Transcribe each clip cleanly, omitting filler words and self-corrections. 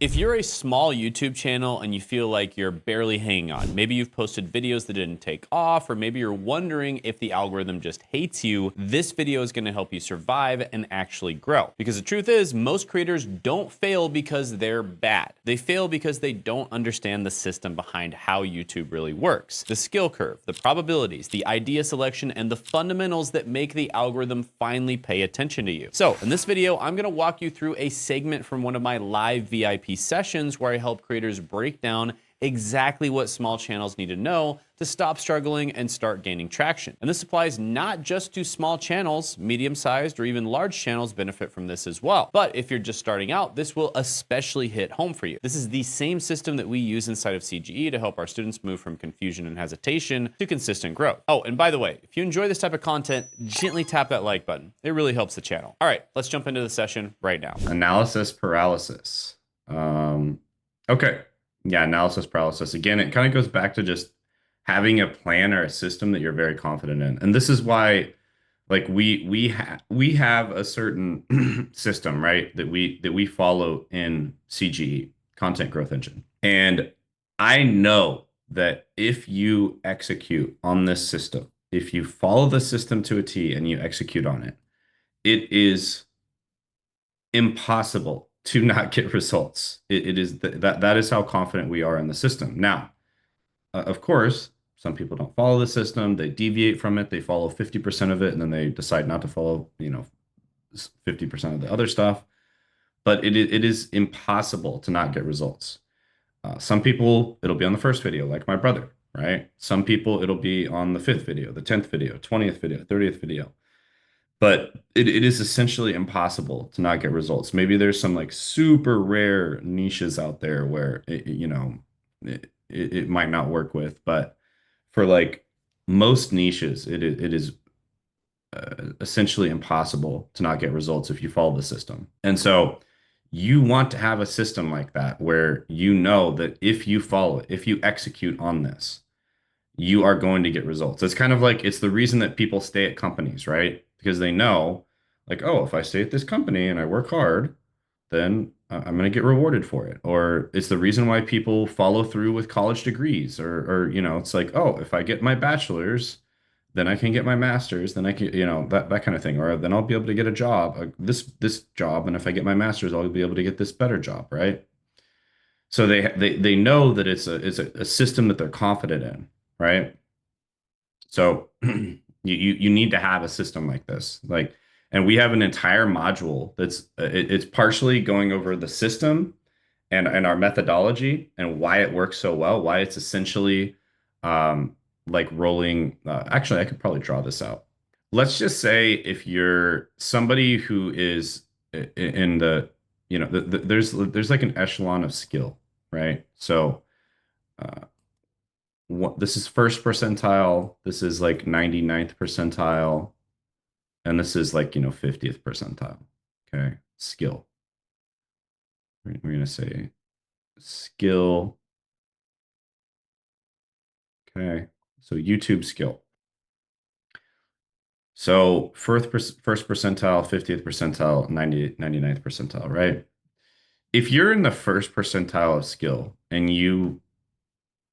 If you're a small YouTube channel and you feel like you're barely hanging on, maybe you've posted videos that didn't take off, or maybe you're wondering if the algorithm just hates you, this video is gonna help you survive and actually grow. Because the truth is, most creators don't fail because they're bad. They fail because they don't understand the system behind how YouTube really works. The skill curve, the probabilities, the idea selection, and the fundamentals that make the algorithm finally pay attention to you. So in this video, I'm gonna walk you through a segment from one of my live VIP sessions where I help creators break down exactly what small channels need to know to stop struggling and start gaining traction. And this applies not just to small channels, medium-sized or even large channels benefit from this as well. But if you're just starting out, this will especially hit home for you. This is the same system that we use inside of CGE to help our students move from confusion and hesitation to consistent growth. Oh, and by the way, if you enjoy this type of content, gently tap that like button. It really helps the channel. All right, let's jump into the session right now. Analysis paralysis. Okay. Yeah, analysis paralysis. Again, it kind of goes back to just having a plan or a system that you're very confident in. And this is why, like, we have a certain system, right, that we follow in CGE, Content Growth Engine. And I know that if you execute on this system, if you follow the system to a T and you execute on it, it is impossible to not get results. It is that is how confident we are in the system. Now, of course, some people don't follow the system. They deviate from it. They follow 50% of it, and then they decide not to follow, 50% of the other stuff. But it is impossible to not get results. Some people, it'll be on the first video, like my brother, right? Some people, it'll be on the fifth video, the 10th video, 20th video, 30th video. But it is essentially impossible to not get results. Maybe there's some like super rare niches out there where it might not work with, but for like most niches, it is essentially impossible to not get results if you follow the system. And so you want to have a system like that where you know that if you follow it, if you execute on this, you are going to get results. It's kind of like it's the reason that people stay at companies, right? Because they know, like, oh, if I stay at this company and I work hard, then I'm going to get rewarded for it. Or it's the reason why people follow through with college degrees, or it's like, oh, if I get my bachelor's, then I can get my master's, then I can, that kind of thing. Or then I'll be able to get a job, this job, and if I get my master's, I'll be able to get this better job, right? So they know that it's a system that they're confident in, right? So you need to have a system like this. Like, and we have an entire module that's it's partially going over the system and our methodology and why it works so well, why it's essentially like rolling. Actually, I could probably draw this out. Let's just say if you're somebody who is in there's like an echelon of skill, right? So this is first percentile, this is like 99th percentile, and this is like 50th percentile. Okay, skill. We're going to say skill. Okay, so YouTube skill. So first percentile, 50th percentile, 99th percentile, right? If you're in the first percentile of skill and you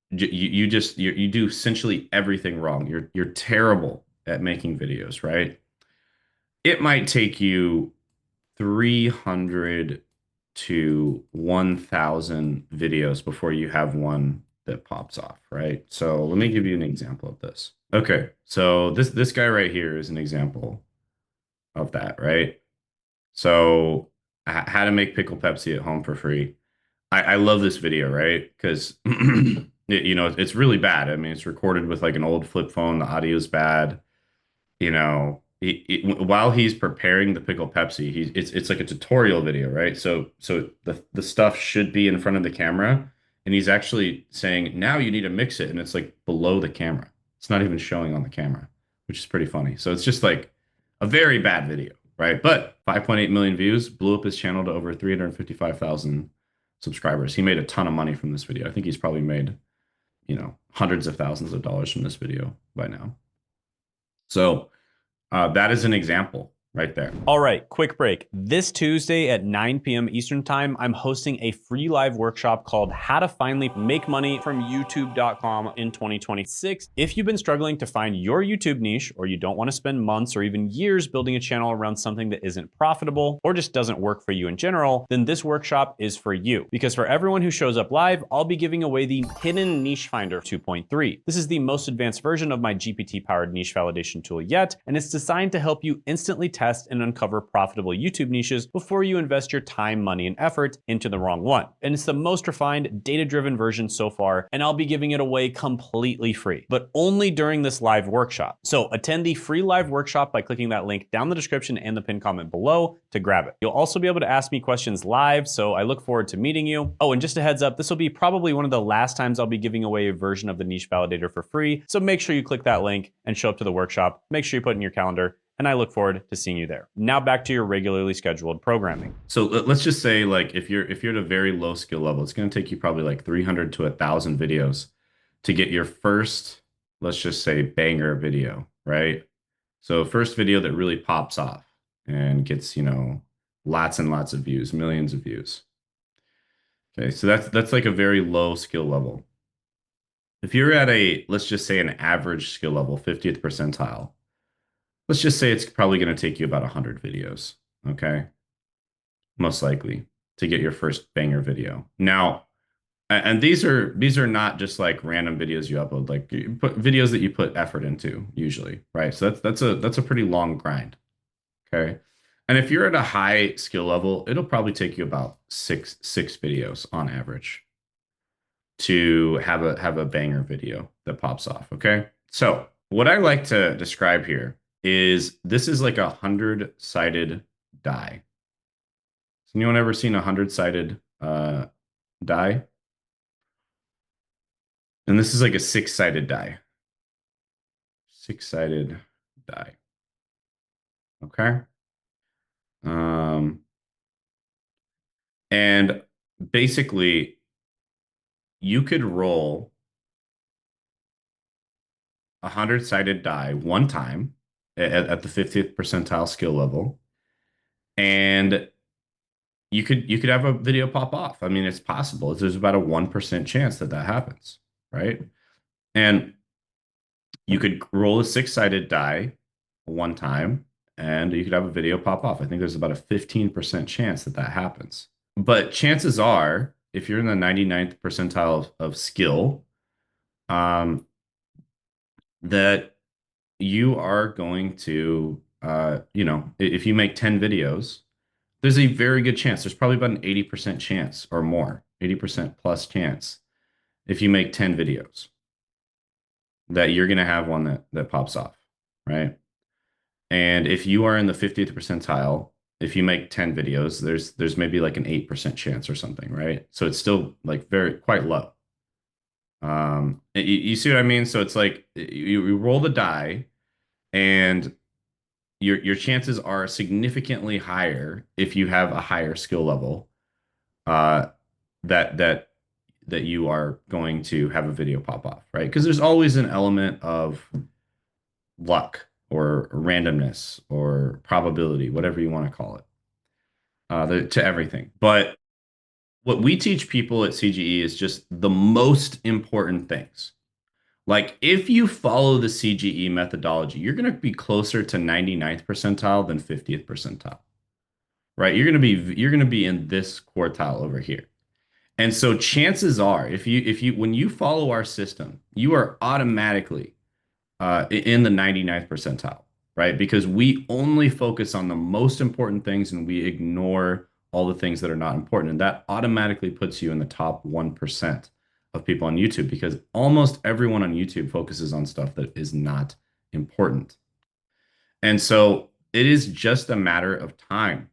do essentially everything wrong. You're terrible at making videos, right? It might take you 300 to 1,000 videos before you have one that pops off, right? So let me give you an example of this. Okay, so this guy right here is an example of that, right? So how to make pickle Pepsi at home for free. I love this video, right? Because it's really bad. I mean, it's recorded with like an old flip phone. The audio's bad. While he's preparing the pickle Pepsi, it's like a tutorial video, right? So the stuff should be in front of the camera, and he's actually saying, now you need to mix it, and it's like below the camera. It's not even showing on the camera, which is pretty funny. So it's just like a very bad video, right? But 5.8 million views, blew up his channel to over 355,000 subscribers. He made a ton of money from this video. I think he's probably made, hundreds of thousands of dollars from this video by now. So that is an example, right there. All right, quick break. This Tuesday at 9 p.m. Eastern Time, I'm hosting a free live workshop called How to Finally Make Money from YouTube.com in 2026. If you've been struggling to find your YouTube niche, or you don't want to spend months or even years building a channel around something that isn't profitable or just doesn't work for you in general, then this workshop is for you. Because for everyone who shows up live, I'll be giving away the Hidden Niche Finder 2.3. This is the most advanced version of my GPT-powered niche validation tool yet, and it's designed to help you instantly test and uncover profitable YouTube niches before you invest your time, money, and effort into the wrong one. And it's the most refined, data-driven version so far, and I'll be giving it away completely free, but only during this live workshop. So attend the free live workshop by clicking that link down the description and the pinned comment below to grab it. You'll also be able to ask me questions live, so I look forward to meeting you. Oh, and just a heads up, this will be probably one of the last times I'll be giving away a version of the niche validator for free, so make sure you click that link and show up to the workshop. Make sure you put it in your calendar, and I look forward to seeing you there. Now back to your regularly scheduled programming. So let's just say, like, if you're at a very low skill level, it's going to take you probably like 300 to 1,000 videos to get your first, let's just say, banger video, right? So first video that really pops off and gets, lots and lots of views, millions of views. Okay, so that's like a very low skill level. If you're at let's just say an average skill level, 50th percentile, let's just say it's probably going to take you about 100 videos, okay? Most likely to get your first banger video. Now, and these are not just like random videos you upload, like you put videos that you put effort into usually, right? So that's a pretty long grind, okay? And if you're at a high skill level, it'll probably take you about six videos on average to have a banger video that pops off, okay? So what I like to describe here is this is like 100-sided die. Has anyone ever seen 100-sided die? And this is like a 6-sided die. 6-sided die. Okay. And basically, you could roll 100-sided die one time at the 50th percentile skill level, and you could have a video pop off. I mean, it's possible. There's about a 1% chance that happens, right? And you could roll a 6-sided die one time, and you could have a video pop off. I think there's about a 15% chance that happens. But chances are, if you're in the 99th percentile of skill, that you are going to, if you make 10 videos, there's a very good chance. There's probably about an 80% chance or more, 80% plus chance, if you make 10 videos, that you're going to have one that pops off, right? And if you are in the 50th percentile, if you make 10 videos, there's maybe like an 8% chance or something, right? So it's still like quite low. You see what I mean? So it's like you roll the die, and your chances are significantly higher if you have a higher skill level, that you are going to have a video pop off, right? Because there's always an element of luck or randomness or probability, whatever you want to call it, to everything. But what we teach people at CGE is just the most important things. Like, if you follow the CGE methodology, you're going to be closer to 99th percentile than 50th percentile, right? You're going to be in this quartile over here. And so chances are, when you follow our system, you are automatically in the 99th percentile, right? Because we only focus on the most important things and we ignore all the things that are not important. And that automatically puts you in the top 1% of people on YouTube, because almost everyone on YouTube focuses on stuff that is not important. And so it is just a matter of time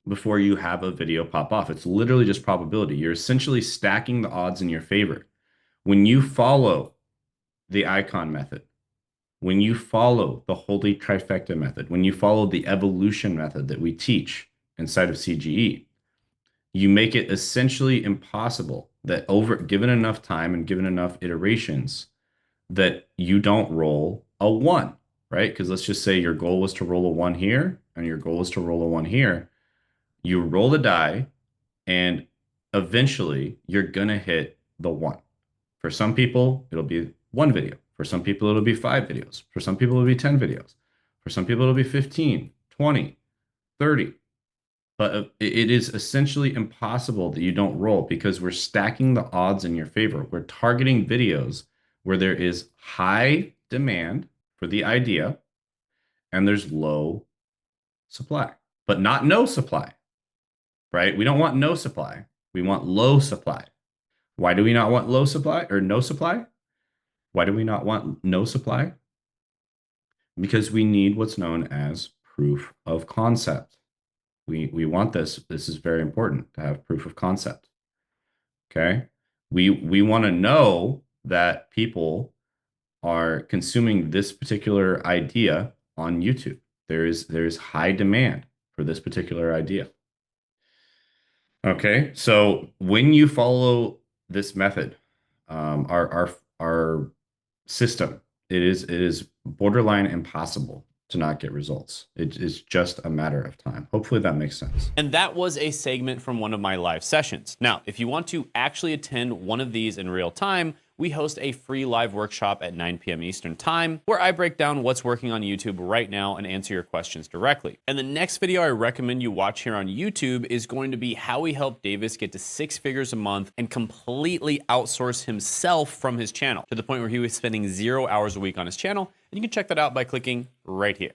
before you have a video pop off. It's literally just probability. You're essentially stacking the odds in your favor. When you follow the icon method, when you follow the holy trifecta method, when you follow the evolution method that we teach inside of CGE, you make it essentially impossible that given enough time and given enough iterations, that you don't roll a 1. right? Because let's just say your goal was to roll a one here and your goal is to roll a one here. You roll the die and eventually you're gonna hit the one. For some people, it'll be one video. For some people, it'll be 5 videos. For some people, it'll be 10 videos. For some people, it'll be 15, 20, 30. But it is essentially impossible that you don't roll because we're stacking the odds in your favor. We're targeting videos where there is high demand for the idea and there's low supply, but not no supply, right? We don't want no supply. We want low supply. Why do we not want low supply or no supply? Why do we not want no supply? Because we need what's known as proof of concept. We want this. This is very important to have proof of concept. Okay. We want to know that people are consuming this particular idea on YouTube. There is high demand for this particular idea. Okay, so when you follow this method, our system, it is borderline impossible to not get results. It is just a matter of time. Hopefully that makes sense. And that was a segment from one of my live sessions. Now, if you want to actually attend one of these in real time, we host a free live workshop at 9 p.m. Eastern Time, where I break down what's working on YouTube right now and answer your questions directly. And the next video I recommend you watch here on YouTube is going to be how we helped Davis get to 6 figures a month and completely outsource himself from his channel to the point where he was spending 0 hours a week on his channel. And you can check that out by clicking right here.